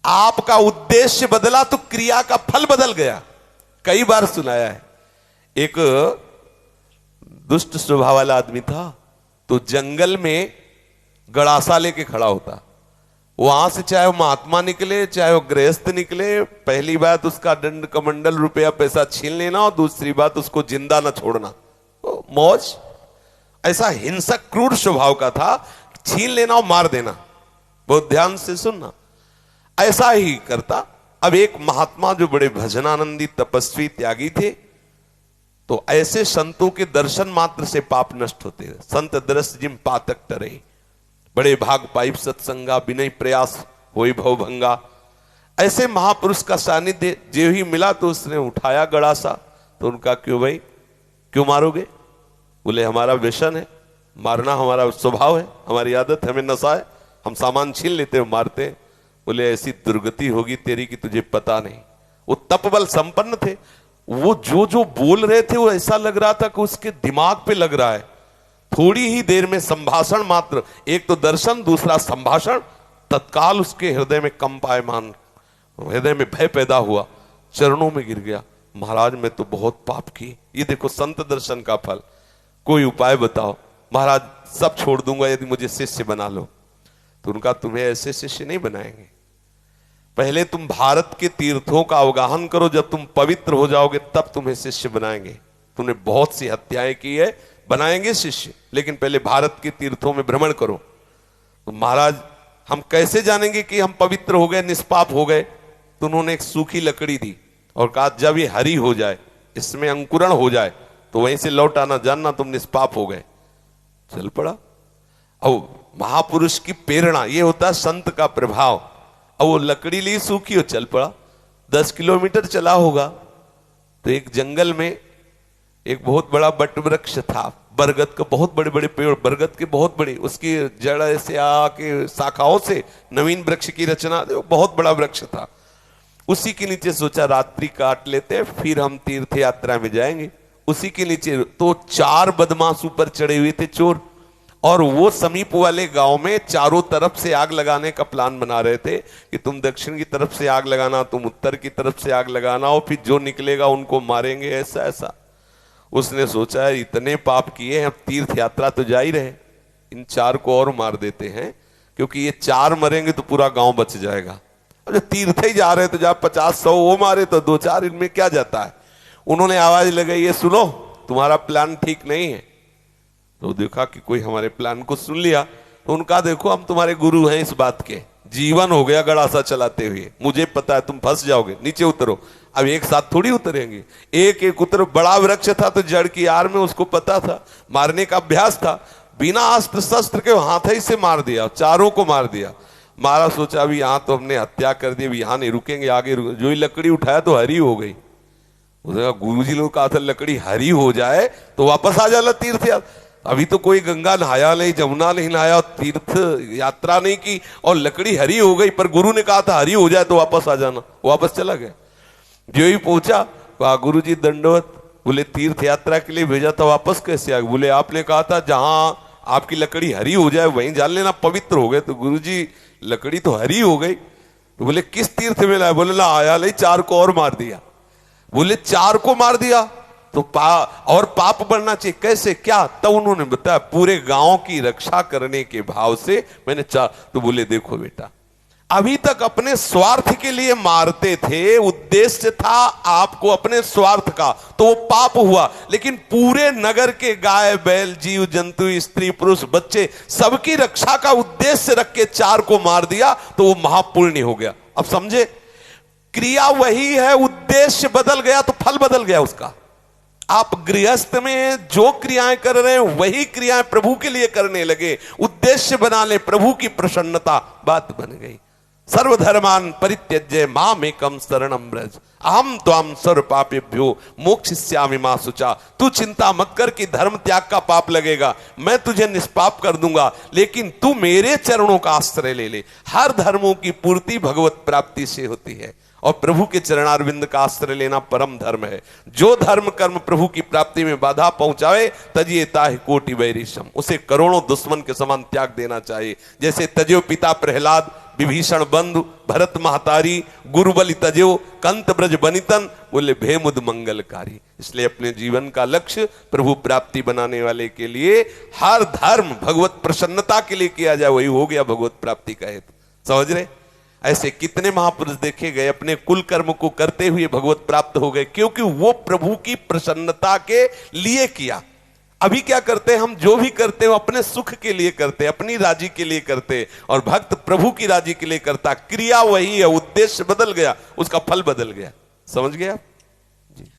आपका उद्देश्य बदला तो क्रिया का फल बदल गया। कई बार सुनाया है। एक दुष्ट स्वभाव वाला आदमी था, तो जंगल में गड़ासा लेके खड़ा होता। वहां से चाहे वो महात्मा निकले चाहे वो गृहस्थ निकले, पहली बात उसका दंड कमंडल रुपया पैसा छीन लेना, और दूसरी बात उसको जिंदा ना छोड़ना। तो मौज, ऐसा हिंसक क्रूर स्वभाव का था, छीन लेना और मार देना। बहुत ध्यान से सुनना, ऐसा ही करता। अब एक महात्मा जो बड़े भजनानंदी तपस्वी त्यागी थे, तो ऐसे संतों के दर्शन मात्र से पाप नष्ट होते हैं। संत दरस जिम पातक टरे, बड़े भाग पाइप सत्संगा, विनय प्रयास होई भव भंगा। ऐसे महापुरुष का सानिध्य जो ही मिला तो उसने उठाया गड़ासा। तो उनका क्यों भाई, क्यों मारोगे? बोले हमारा व्यसन है, मारना हमारा स्वभाव है, हमारी आदत है, हमें नशा है, हम सामान छीन लेते हैं मारते हैं। बोले ऐसी दुर्गति होगी तेरी कि तुझे पता नहीं। वो तपबल संपन्न थे, वो जो जो बोल रहे थे वो ऐसा लग रहा था कि उसके दिमाग पे लग रहा है। थोड़ी ही देर में संभाषण मात्र, एक तो दर्शन दूसरा संभाषण, तत्काल उसके हृदय में कंपायमान, हृदय में भय पैदा हुआ, चरणों में गिर गया। महाराज मैं तो बहुत पाप की, ये देखो संत दर्शन का फल, कोई उपाय बताओ। महाराज सब छोड़ दूंगा यदि मुझे शिष्य बना लो। तो उनका तुम्हें ऐसे शिष्य नहीं बनाएंगे, पहले तुम भारत के तीर्थों का अवगाहन करो, जब तुम पवित्र हो जाओगे तब तुम्हें शिष्य बनाएंगे। तुमने बहुत सी हत्याएं की है, बनाएंगे शिष्य, लेकिन पहले भारत के तीर्थों में भ्रमण करो। तो महाराज हम कैसे जानेंगे कि हम पवित्र हो गए, निष्पाप हो गए? तो उन्होंने एक सूखी लकड़ी दी और कहा जब ये हरी हो जाए, इसमें अंकुरण हो जाए, तो वहीं से लौट आना, जानना तुम निष्पाप हो गए। चल पड़ा। अब महापुरुष की प्रेरणा, ये होता है संत का प्रभाव। अब वो लकड़ी ली सूखी और चल पड़ा। 10 किलोमीटर चला होगा तो एक जंगल में एक बहुत बड़ा बट वृक्ष था, बरगद का, बहुत बड़े बड़े पेड़, बरगद के बहुत बड़ी, उसकी जड़ ऐसे आके शाखाओं से नवीन वृक्ष की रचना, बहुत बड़ा वृक्ष था। उसी के नीचे सोचा रात्रि काट लेते हैं, फिर हम तीर्थ यात्रा में जाएंगे। उसी के नीचे तो 4 बदमाश ऊपर चढ़े हुए थे, चोर, और वो समीप वाले गांव में चारों तरफ से आग लगाने का प्लान बना रहे थे कि तुम दक्षिण की तरफ से आग लगाना, तुम उत्तर की तरफ से आग लगाना, और फिर जो निकलेगा उनको मारेंगे, ऐसा ऐसा। उसने सोचा है इतने पाप किए हैं, अब तीर्थ यात्रा तो जा ही रहे, इन 4 को और मार देते हैं, क्योंकि ये 4 मरेंगे तो पूरा गांव बच जाएगा। अब जो तीर्थ ही जा रहे तो जब 50-100 वो मारे तो 2-4 इनमें क्या जाता है। उन्होंने आवाज लगाई, ये सुनो तुम्हारा प्लान ठीक नहीं है। तो देखा कि कोई हमारे प्लान को सुन लिया। तो उनका देखो हम तुम्हारे गुरु हैं इस बात के, जीवन हो गया गड़ासा चलाते हुए, मुझे पता है तुम फंस जाओगे, नीचे उतरो। अब एक साथ थोड़ी उतरेंगे, एक एक उतर। बड़ा वृक्ष था तो जड़ की आड़ में, उसको पता था, मारने का अभ्यास था, बिना अस्त्र शस्त्र के हाथ ही से मार दिया, 4 को मार दिया। मारा, सोचा अभी यहां तो हमने हत्या कर दी, यहां नहीं रुकेंगे, आगे जो ही लकड़ी उठाया तो हरी हो गई। गुरु जी लोग कहा था लकड़ी हरी हो जाए तो वापस आ जाना तीर्थ यात्रा। अभी तो कोई गंगा नहाया नहीं, जमुना नहीं नहाया, तीर्थ यात्रा नहीं की, और लकड़ी हरी हो गई, पर गुरु ने कहा था हरी हो जाए तो वापस आ जाना। वापस चला गया। जो ही पहुंचा, कहा गुरु जी दंडवत। बोले तीर्थ यात्रा के लिए भेजा था, वापस कैसे आ गए? बोले आपने कहा था जहां आपकी लकड़ी हरी हो जाए वहीं जान लेना, पवित्र हो गए। तो गुरु जी लकड़ी तो हरी हो गई। तो बोले किस तीर्थ में लाया? बोले ला आया नहीं, 4 को और मार दिया। बोले 4 को मार दिया तो और पाप बढ़ना चाहिए, कैसे क्या? तब उन्होंने बताया पूरे गांव की रक्षा करने के भाव से मैंने 4। तो बोले देखो बेटा, अभी तक अपने स्वार्थ के लिए मारते थे, उद्देश्य था आपको अपने स्वार्थ का, तो वो पाप हुआ। लेकिन पूरे नगर के गाय बैल जीव जंतु स्त्री पुरुष बच्चे सबकी रक्षा का उद्देश्य रख के 4 को मार दिया, तो वो महापुण्य हो गया। अब समझे, क्रिया वही है, उद्देश्य बदल गया तो फल बदल गया उसका। आप गृहस्थ में जो क्रियाएं कर रहे हैं वही क्रियाएं प्रभु के लिए करने लगे, उद्देश्य बना ले प्रभु की प्रसन्नता, बात बन गई। सर्वधर्मान परित्यज्य मामेकं शरणं व्रज अहम त्वां सर्व पापेभ्यो मोक्षयिष्यामि मा शुचा। तू चिंता मत कर कि धर्म त्याग का पाप लगेगा, मैं तुझे निष्पाप कर दूंगा, लेकिन तू मेरे चरणों का आश्रय ले ले। हर धर्मों की पूर्ति भगवत प्राप्ति से होती है, और प्रभु के चरणारविंद का आश्रय लेना परम धर्म है। जो धर्म कर्म प्रभु की प्राप्ति में बाधा पहुंचावे तजिए ताहि कोटि वैरिशम, उसे करोड़ों दुश्मन के समान त्याग देना चाहिए। जैसे तजियो पिता प्रहलाद विभीषण बंधु भरत महतारी गुरुबलि तजो कंत ब्रज बनितन, बोले भेमुद मंगलकारी। इसलिए अपने जीवन का लक्ष्य प्रभु प्राप्ति बनाने वाले के लिए हर धर्म भगवत प्रसन्नता के लिए किया जाए, वही हो गया भगवत प्राप्ति का हेतु। समझ रहे? ऐसे कितने महापुरुष देखे गए अपने कुल कर्म को करते हुए भगवत प्राप्त हो गए, क्योंकि वो प्रभु की प्रसन्नता के लिए किया। अभी क्या करते हैं हम, जो भी करते हैं अपने सुख के लिए करते हैं, अपनी राजी के लिए करते हैं, और भक्त प्रभु की राजी के लिए करता। क्रिया वही है, उद्देश्य बदल गया, उसका फल बदल गया। समझ गए आप?